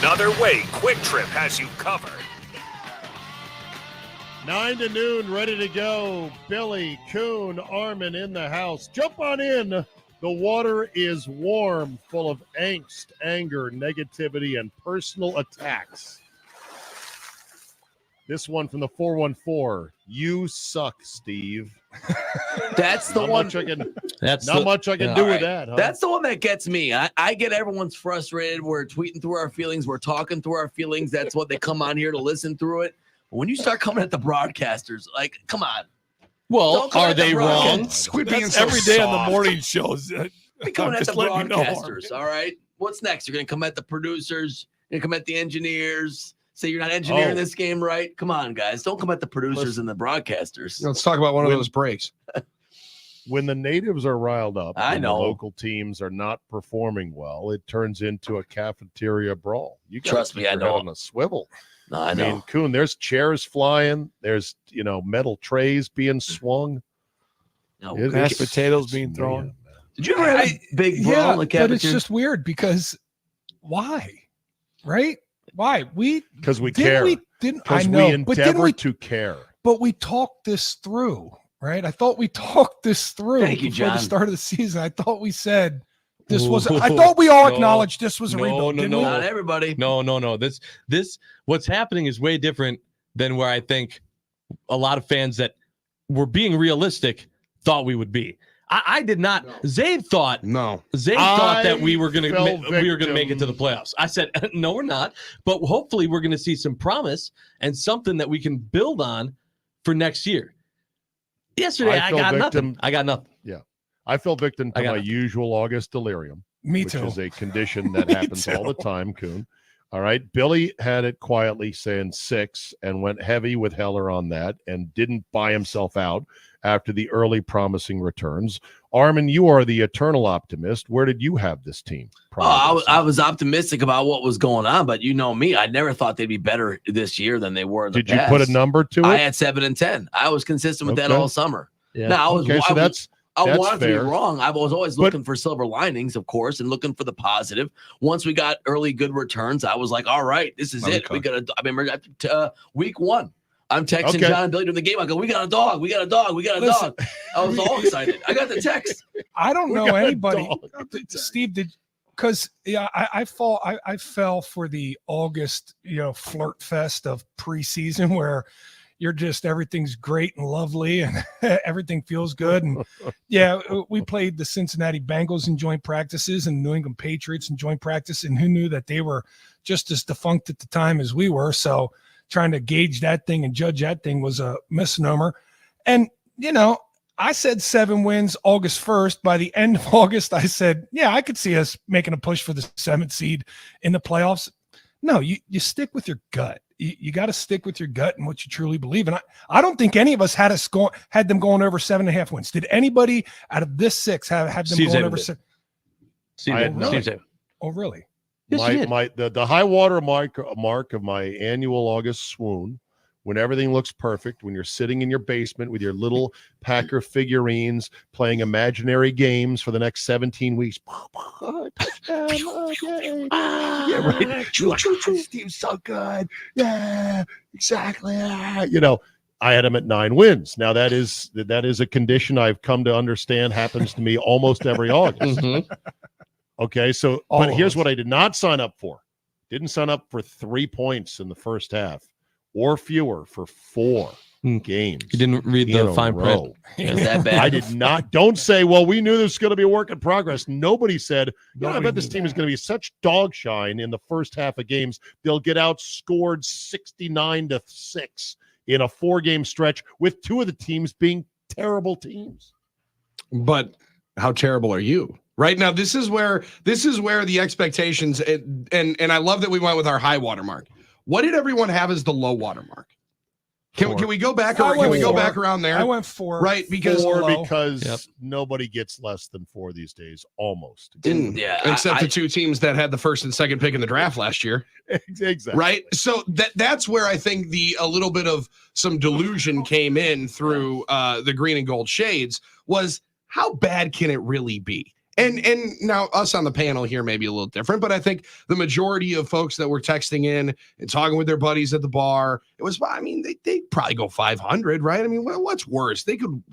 another way Quick Trip has you covered. 9 to noon, ready to go. Billy, Coon, Armin in the house. Jump on in. The water is warm, full of angst, anger, negativity, and personal attacks. This one from the 414. You suck, Steve. That's the one. Not much I can do with that. Huh? That's the one that gets me. I get everyone's frustrated. We're tweeting through our feelings. We're talking through our feelings. That's what they come on here to listen through it. But when you start coming at the broadcasters, like, come on. Well, are they wrong? That's every day on the morning shows. You're coming at the broadcasters, all right? What's next? You're going to come at the producers. You're going to come at the engineers. Say you're not engineering this game right. Come on, guys. Don't come at the producers and the broadcasters. Let's talk about one of those breaks. When the natives are riled up, I know the local teams are not performing well, it turns into a cafeteria brawl. You trust me, I know. On a swivel. No, I know. mean, Coon, there's chairs flying. There's, metal trays being swung. No, mashed potatoes being thrown. Did you ever have a big brawl in the cafeteria? But it's just weird because why? Right? Why? Because we care. Because we endeavor to care. But we talked this through, right? I thought we talked this through before the start of the season. I thought we said this was. I thought we all acknowledged this was a rebuild. No, not everybody. No. This what's happening is way different than where I think a lot of fans that were being realistic thought we would be. I did not. No. Zabe thought that we were going to make it to the playoffs. I said no, we're not. But hopefully, we're going to see some promise and something that we can build on for next year. Yesterday, I got nothing. Yeah, I fell victim to my usual August delirium. Me too. Which is a condition that happens all the time, Coon. All right, Billy had it quietly saying 6 and went heavy with Heller on that and didn't buy himself out after the early promising returns. Armin, you are the eternal optimist. Where did you have this team? I was optimistic about what was going on, but you know me, I never thought they'd be better this year than they were in the past. Did you put a number to it? I had 7 and 10. I was consistent with that all summer. Yeah. Now, I wanted to be fair. wrong. I was always looking for silver linings, of course, and looking for the positive. Once we got early good returns, I was like, all right, this is it. We got I remember week 1. I'm texting John and Billy during the game. I go, we got a dog. We got a dog. We got a dog. I was all excited. I got the text. I don't know anybody. Steve, because I fell for the August, flirt fest of preseason where you're just everything's great and lovely and everything feels good. And we played the Cincinnati Bengals in joint practices and New England Patriots in joint practice. And who knew that they were just as defunct at the time as we were. So trying to gauge that thing and judge that thing was a misnomer. And, I said 7 wins August 1st. By the end of August, I said, I could see us making a push for the 7th seed in the playoffs. No, you stick with your gut. You got to stick with your gut and what you truly believe. And I don't think any of us had them going over 7.5 wins. Did anybody out of this 6 have them going over 7? Oh, really? Yes, the high water mark of my annual August swoon, when everything looks perfect, when you're sitting in your basement with your little Packer figurines playing imaginary games for the next 17 weeks. Yeah, right. Steve's so good. Yeah, exactly. I had him at 9 wins. Now that is a condition I've come to understand happens to me almost every August. Mm-hmm. Okay, so but here's what I did not sign up for. Didn't sign up for 3 points in the first half or fewer for 4 games. You didn't read the fine print. Is that bad? I did not. Don't say, well, we knew this was going to be a work in progress. Nobody said, I bet this team is going to be such dog shine in the first half of games. They'll get outscored 69-6 in a 4-game stretch with 2 of the teams being terrible teams. But how terrible are you? Right now, this is where the expectations and I love that we went with our high water mark. What did everyone have as the low water mark? Can we go back back around there? I went 4. Right, because nobody gets less than 4 these days, almost. Except the 2 teams that had the first and second pick in the draft last year. Exactly. Right? So that's where I think a little bit of some delusion came in through the green and gold shades was how bad can it really be? And now us on the panel here may be a little different, but I think the majority of folks that were texting in and talking with their buddies at the bar, it was, I mean, they'd probably go 500, right? I mean, what's worse? They could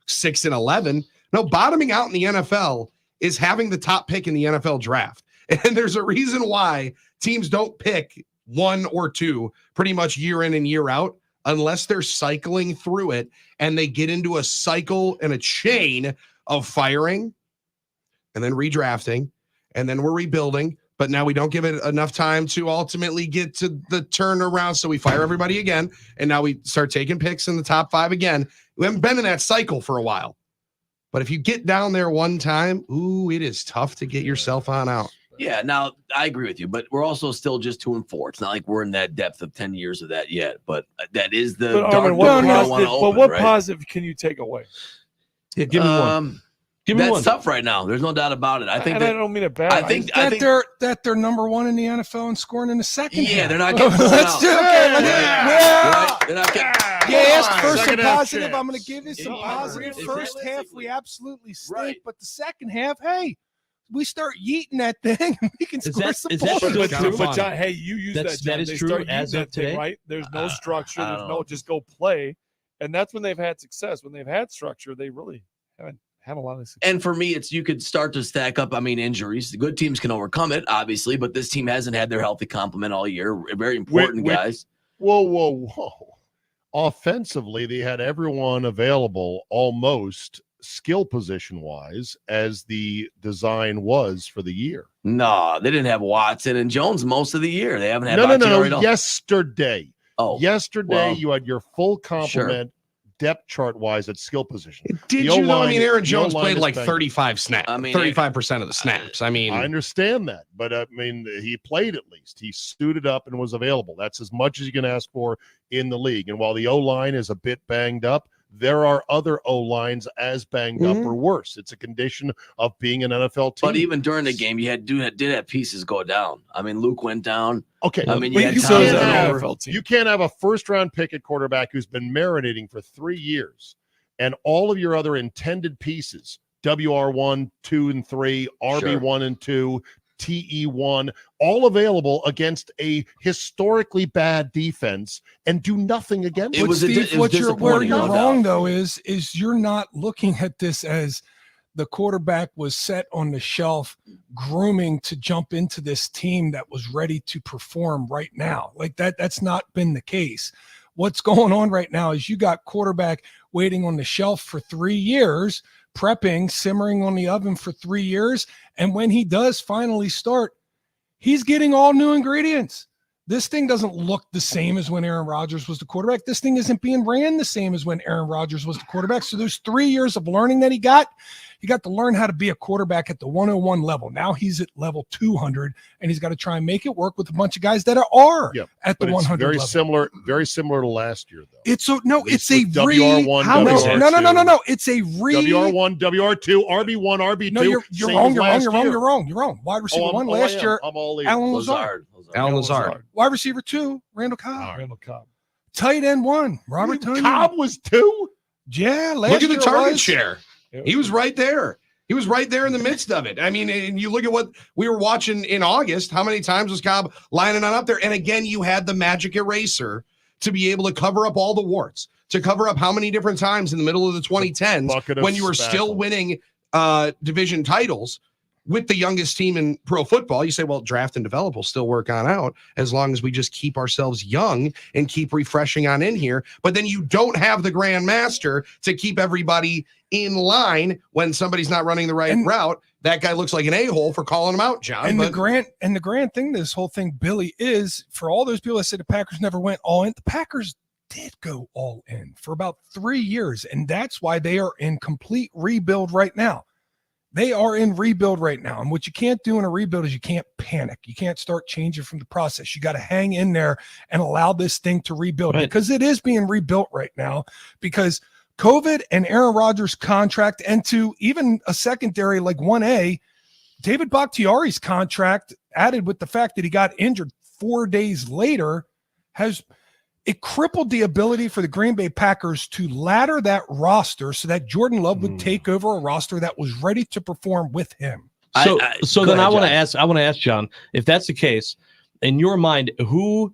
6-11. No, bottoming out in the NFL is having the top pick in the NFL draft. And there's a reason why teams don't pick 1 or 2 pretty much year in and year out unless they're cycling through it and they get into a cycle and a chain of firing and then redrafting, and then we're rebuilding, but now we don't give it enough time to ultimately get to the turnaround, so we fire everybody again, and now we start taking picks in the top 5 again. We haven't been in that cycle for a while. But if you get down there one time, it is tough to get yourself on out. Yeah, now I agree with you, but we're also still just 2-4. It's not like we're in that depth of 10 years of that yet, but that is the dark book we don't want to open. But what right? positive can you take away? Yeah, give me one. Give me that's one. tough right now. There's no doubt about it. I think I don't mean it bad. I think they're number 1 in the NFL and scoring in the second. Yeah, half. they're not getting Let's do it. Right? They're not getting. Yes, first some Second half positive. chance. I'm going to give you some positive. Is First that- half, we absolutely stink, Right. but the second half, hey, we start yeeting that thing, and we can Is score that- some is that points. still But, true? but John, hey, you use That's- that. John. that is They true start as using of that thing, today? right? There's no structure. I There's don't no know. just go play, and that's when they've had success. When they've had structure, they really haven't had a lot of success. And for me, it's you could start to stack up. I mean, injuries. The good teams can overcome it, obviously, but this team hasn't had their healthy complement all year. Very important Wait. guys. Whoa. Offensively, they had everyone available almost skill position wise as the design was for the year. No, they didn't have Watson and Jones most of the year. They haven't had No. Bakhtiari at all. Yesterday. Oh, Yesterday, well, you had your full complement depth chart wise at skill position. Did The you know? I O-line- mean, Aaron the Jones O-line played is like banged. 35 snaps. I mean, 35% of the snaps. I mean, I understand that, but I mean, he played at least. He suited up and was available. That's as much as you can ask for in the league. And while the O-line is a bit banged up, there are other O-lines as banged up or worse. It's a condition of being an NFL team. but even during the game, you did have pieces go down. I mean, Luke went down. Okay. I mean, but you had you Tom can't Brady. have- NFL team. You can't have a first-round pick at quarterback who's been marinating for 3 years, and all of your other intended pieces, WR1, 2, and 3, RB1 and 2, TE1, all available against a historically bad defense, and do nothing against It it. was Steve, it was where disappointing, you're no doubt. wrong though is you're not looking at this as the quarterback was set on the shelf grooming to jump into this team that was ready to perform right now. Like that's not been the case. What's going on right now is you got quarterback waiting on the shelf for 3 years, prepping, simmering on the oven for 3 years, and when he does finally start, he's getting all new ingredients. This thing doesn't look the same as when Aaron Rodgers was the quarterback. This thing isn't being ran the same as when Aaron Rodgers was the quarterback. So there's 3 years of learning that he got. He got to learn how to be a quarterback at the 101 level. Now he's at level 200, and he's got to try and make it work with a bunch of guys that are Yeah, at the But it's 100 very level. very similar to last year, though. It's a no. At It's least a with WR1, how no, WR2. no. It's a WR1, WR2, RB1, RB2. No, you're same wrong. as You're wrong. last You're wrong. year. You're wrong. You're wrong. Wide receiver one I last am. year. I'm all in. Alan Lazard. Alan Lazard. Wide receiver 2, Randall Cobb. Randall Cobb. Tight end 1, Robert Tonyan. Cobb was 2. Yeah, last look at the year target was. share. He was right there. He was right there in the midst of it. I mean, and you look at what we were watching in August. How many times was Cobb lining on up there? And again, you had the magic eraser to be able to cover up all the warts, to cover up how many different times in the middle of the 2010s bucket of when you were still spackle. winning division titles with the youngest team in pro football. You say, well, draft and develop will still work on out as long as we just keep ourselves young and keep refreshing on in here. But then you don't have the grandmaster to keep everybody in line when somebody's not running the right route. That guy looks like an a-hole for calling him out, John. And but the grand thing, this whole thing, Billy, is for all those people that say the Packers never went all in, the Packers did go all in for about 3 years. And that's why they are in complete rebuild right now. They are in rebuild right now. And what you can't do in a rebuild is you can't panic. You can't start changing from the process. You got to hang in there and allow this thing to rebuild because it is being rebuilt right now because COVID and Aaron Rodgers' contract and to even a secondary like 1A, David Bakhtiari's contract added with the fact that he got injured 4 days later has it crippled the ability for the Green Bay Packers to ladder that roster so that Jordan Love would take over a roster that was ready to perform with him. So then I want to ask John, if that's the case, in your mind, who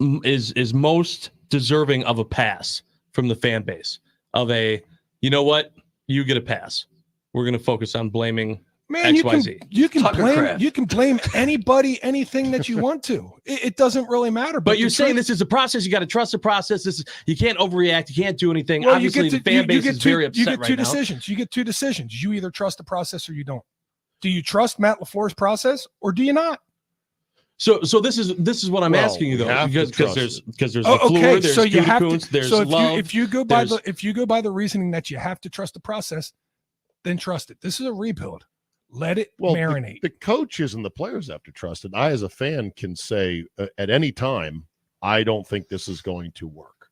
is most deserving of a pass from the fan base? Of a, you know what, you get a pass. We're going to focus on blaming XYZ. You can blame anybody, anything that you want to. It doesn't really matter. But you're saying this is a process. You got to trust the process. You can't overreact. You can't do anything. Well, obviously, the fan base is very upset right now. You get two decisions. You get two decisions. You either trust the process or you don't. Do you trust Matt LaFleur's process or do you not? So this is what I'm asking you though, because there's LaFleur, okay, there's so you have to. There's so Love, if you go by the reasoning that you have to trust the process, then trust it. This is a rebuild. Let it marinate. The coaches and the players have to trust it. I, as a fan, can say at any time, I don't think this is going to work.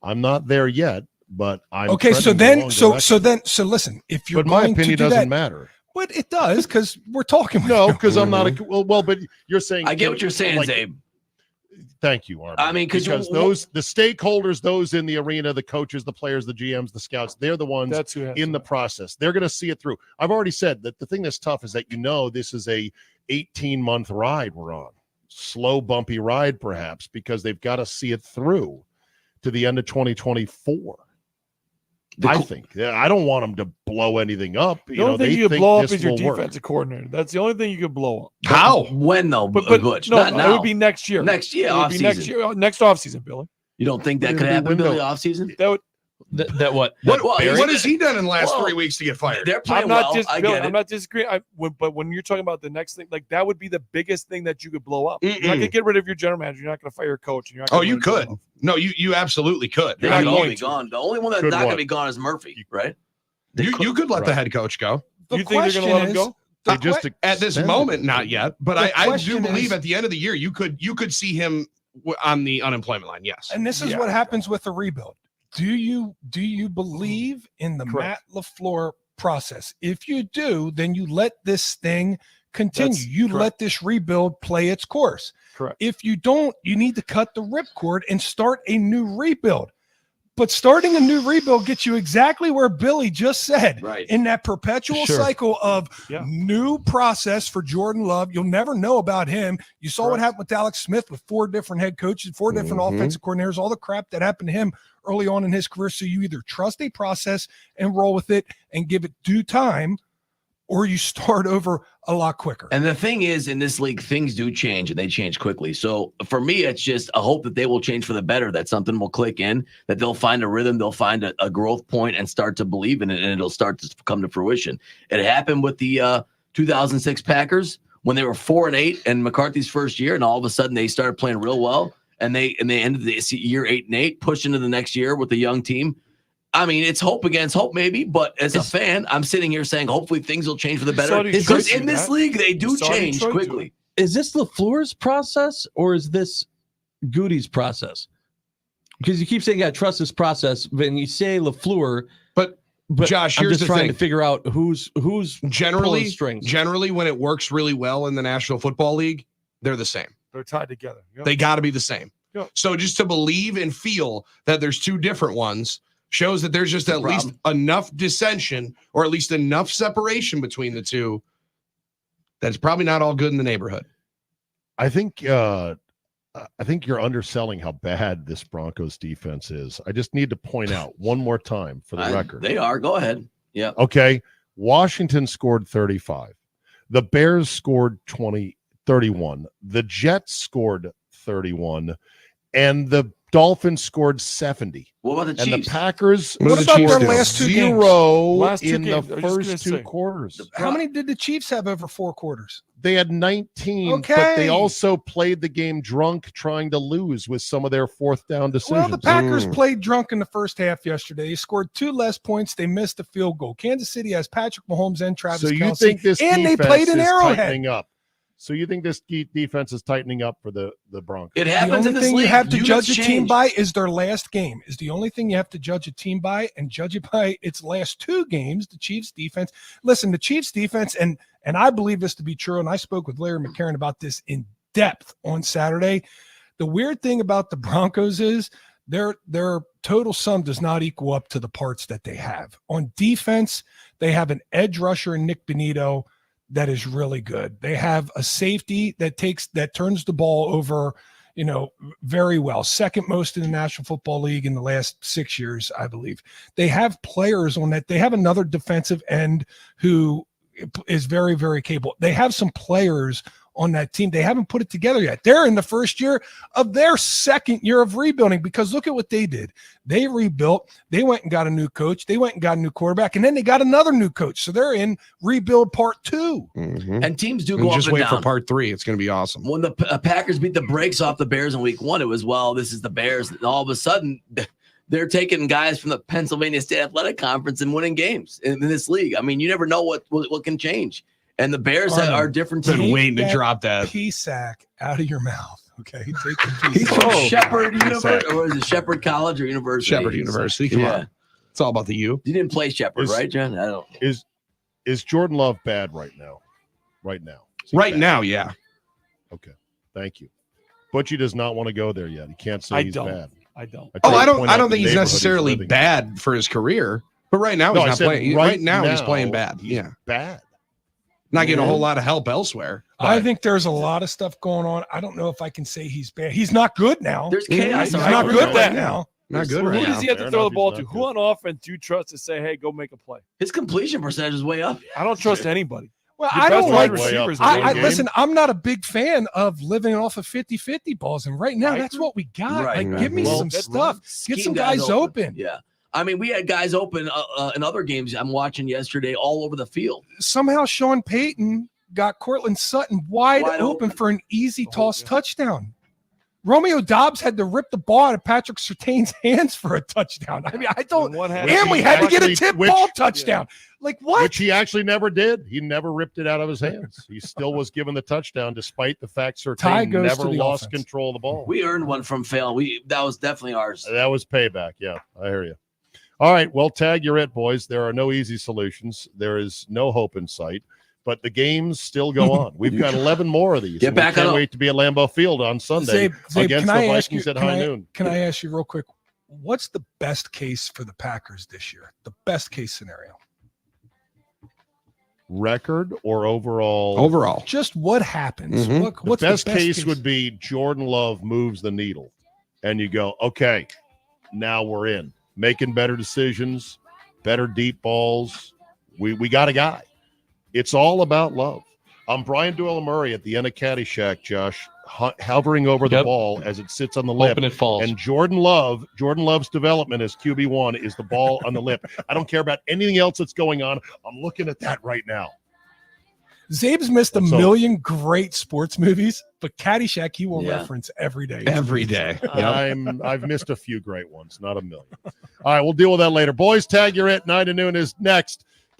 I'm not there yet, but I'm okay. So listen. If you're, but my going opinion to do doesn't that, matter. But it does because we're talking. No, because I'm not a well. But you're saying I get what you're saying, Zabe. Thank you, Armin. I mean, because the stakeholders, those in the arena, the coaches, the players, the GMs, the scouts, they're the ones in the process. They're going to see it through. I've already said that the thing that's tough is that this is a 18-month ride we're on, slow, bumpy ride perhaps, because they've got to see it through to the end of 2024. I think. I don't want them to blow anything up. The only thing you could blow up is your defensive coordinator. That's the only thing you could blow up. How? When though? But Butch, no, not now. It would be next year. Next year, off season. Next off season, Billy. You don't think that could happen, Billy, off season? What has he done in the last 3 weeks to get fired? They're playing I'm not disagreeing. But when you're talking about the next thing, like that would be the biggest thing that you could blow up. You're not going to get rid of your general manager. You're not going to fire your coach. And you could. No, you absolutely could. They're not going to be gone. The only one that's not going to be gone is Murphy, right? You could let the head coach go. You think they're going to let him go? At this moment, not yet. But I do believe at the end of the year, you could see him on the unemployment line. Yes. And this is what happens with the rebuild. Do you believe in the Matt LaFleur process? If you do, then you let this thing continue. Let this rebuild play its course. Correct. If you don't, you need to cut the ripcord and start a new rebuild. But starting a new rebuild gets you exactly where Billy just said, right, in that perpetual cycle of new process for Jordan Love. You'll never know about him. You saw what happened with Alex Smith with 4 different head coaches, 4 different offensive coordinators, all the crap that happened to him early on in his career. So you either trust a process and roll with it and give it due time, or you start over a lot quicker. And the thing is, in this league, things do change, and they change quickly. So for me, it's just a hope that they will change for the better, that something will click in, that they'll find a rhythm, they'll find a growth point and start to believe in it, and it'll start to come to fruition. It happened with the 2006 Packers when they were 4-8 in McCarthy's first year, and all of a sudden they started playing real well, and they ended the year 8-8, pushed into the next year with a young team. I mean, it's hope against hope, maybe, but as a fan, I'm sitting here saying hopefully things will change for the better. Because in this league, they do change quickly. Is this LaFleur's process or is this Goody's process? Because you keep saying you got to trust this process, when you say LaFleur, but Josh, I'm here's just the trying thing. to figure out who's generally strings. Generally, when it works really well in the National Football League, they're the same. They're tied together. Yep. They got to be the same. Yep. So just to believe and feel that there's 2 different ones shows that there's just at least enough dissension, or at least enough separation between the two, that's probably not all good in the neighborhood. I think you're underselling how bad this Broncos defense is. I just need to point out one more time for the record. They are. Go ahead. Yeah. Okay. Washington scored 35. The Bears scored 31. The Jets scored 31. And the Dolphins scored 70. What about the and Chiefs? The Packers what about their scored last 2 games? 0 in the first 2 quarters. How many did the Chiefs have over 4 quarters? They had 19, okay, but they also played the game drunk, trying to lose with some of their 4th down decisions. Well, the Packers played drunk in the first half yesterday. They scored 2 less points. They missed a field goal. Kansas City has Patrick Mahomes and Travis Kelce. So you think this and defense they played in is Arrowhead. tightening up? So you think this defense is tightening up for the Broncos? It happens in this league. The only thing you have to judge a change. team by is their last game. Is the only thing you have to judge a team by, and judge it by its last 2 games. The Chiefs defense. Listen, the Chiefs defense, and I believe this to be true, and I spoke with Larry McCarron about this in depth on Saturday. The weird thing about the Broncos is their total sum does not equal up to the parts that they have. On defense, they have an edge rusher in Nick Benito that is really good. They have a safety that turns the ball over, very well. Second most in the National Football League in the last 6 years, I believe. They have players on that. They have another defensive end who is very, very capable. They have some players on that team. They haven't put it together yet. They're in the first year of their second year of rebuilding, because look at what they did. They rebuilt. They went and got a new coach. They went and got a new quarterback, and then they got another new coach. So they're in rebuild part 2. Mm-hmm. And teams do go just up and wait down. for part 3. It's going to be awesome. When the Packers beat the brakes off the Bears in week 1, it was, well, this is the Bears. And all of a sudden, they're taking guys from the Pennsylvania State Athletic Conference and winning games in this league. I mean, you never know what can change. And the Bears are different teams. Been waiting to drop that P-sack out of your mouth. Okay. Take the He's P-sack. from Shepherd University, or is it Shepherd College or University? Shepherd University. Come on. It's all about the U. You didn't play Shepherd, right, John? I don't. Is Jordan Love bad right now? Right now. Right now, yeah. Okay. Thank you. Butchie does not want to go there yet. He can't say he's bad. I don't. I don't think he's necessarily bad for his career, but right now he's not playing. Right now he's playing bad. He's bad. Not getting a whole lot of help elsewhere. I think there's a lot of stuff going on. I don't know if I can say he's bad. He's not good now. There's chaos. He's not good right now. Not good Who right does now. he have to Fair throw the enough, ball he's to? not Who good. on offense do you trust to say, hey, go make a play? His completion percentage is way up. I don't trust anybody. Well, Your I best don't wide like receivers. I- in the game. listen, I'm not a big fan of living off of 50-50 balls. And right now, I that's agree. what we got. Right, Give me Well, some that's stuff. Get some guys open. Yeah. I mean, we had guys open in other games I'm watching yesterday all over the field. Somehow Sean Payton got Cortland Sutton wide open for an easy toss touchdown. Romeo Dobbs had to rip the ball out of Patrick Surtain's hands for a touchdown. I mean, I don't. And we had to get a tip ball touchdown. Like what? Which he actually never did. He never ripped it out of his hands. He still was given the touchdown, despite the fact Ty Surtain goes never to the lost offense. control of the ball. We earned one from Fail. That was definitely ours. That was payback. Yeah, I hear you. All right, well, Tag, you're it, boys. There are no easy solutions. There is no hope in sight, but the games still go on. We've got 11 more of these. Get and back we can't on. wait to be at Lambeau Field on Sunday Zabe, against the Vikings at high noon. Can I ask you real quick? What's the best case for the Packers this year? The best case scenario. Record or overall? Overall. Just what happens? Mhm. What's the best case would be Jordan Love moves the needle, and you go, okay, now we're in. Making better decisions, better deep balls. We got a guy. It's all about Love. I'm Brian Doyle Murray at the end of Caddyshack, Josh, hovering over the ball as it sits on the lip. Hoping it falls. And Jordan Love's development as QB1 is the ball on the lip. I don't care about anything else that's going on. I'm looking at that right now. Zabe's missed a million great sports movies, but Caddyshack he will Yeah. reference every day. Every day. I've missed a few great ones, not a million. All right, we'll deal with that later. Boys, Tag, you're it. 9 to noon is next.